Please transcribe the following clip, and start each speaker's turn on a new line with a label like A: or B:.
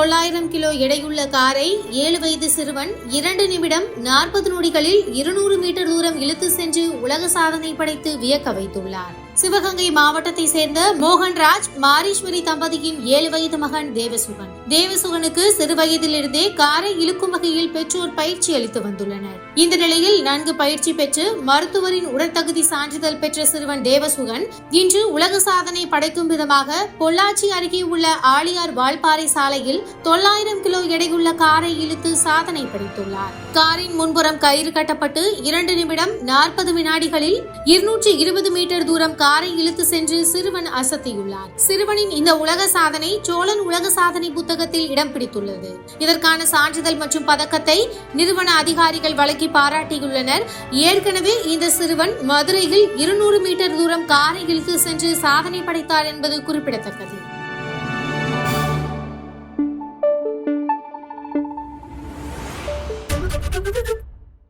A: 900 kilo எடையுள்ள காரை 7 வயது சிறுவன் 2 நிமிடம் 40 நொடிகளில் 200 மீட்டர் தூரம் இழுத்து சென்று உலக சாதனை படைத்து வியக்க வைத்துள்ளார். சிவகங்கை மாவட்டத்தை சேர்ந்த மோகன்ராஜ் மாரீஸ்வரி தம்பதியின் 7 வயது மகன் தேவசுகன். தேவசுகனுக்கு சிறு வயதிலிருந்தே காரை இழுக்கும் வகையில் பெற்றோர் பயிற்சி அளித்து வந்துள்ளனர். இந்த நிலையில் நன்கு பயிற்சி பெற்று மருத்துவரின் உடற்தகுதி சான்றிதழ் பெற்ற சிறுவன் தேவசுகன் இன்று உலக சாதனை படைக்கும் விதமாக பொள்ளாச்சி அருகே உள்ள ஆழியார் வால்பாறை சாலையில் 900 கிலோ எடையுள்ள காரை இழுத்து சாதனை படைத்துள்ளார். காரின் முன்புறம் கயிறு கட்டப்பட்டு 2 நிமிடம் 40 வினாடிகளில் 220 மீட்டர் தூரம் காரை இழுத்து சென்று சிறுவன் அசத்தியுள்ளார். சிறுவனின் இந்த உலக சாதனை சோழன் உலக சாதனை புத்தகத்தில் இடம் பிடித்துள்ளது. இதற்கான சான்றிதழ் மற்றும் பதக்கத்தை நிறுவன அதிகாரிகள் வழங்கி பாராட்டியுள்ளனர். ஏற்கனவே இந்த சிறுவன் மதுரையில் 200 மீட்டர் தூரம் காரை இழுத்து சென்று சாதனை படைத்தார் என்பது குறிப்பிடத்தக்கது.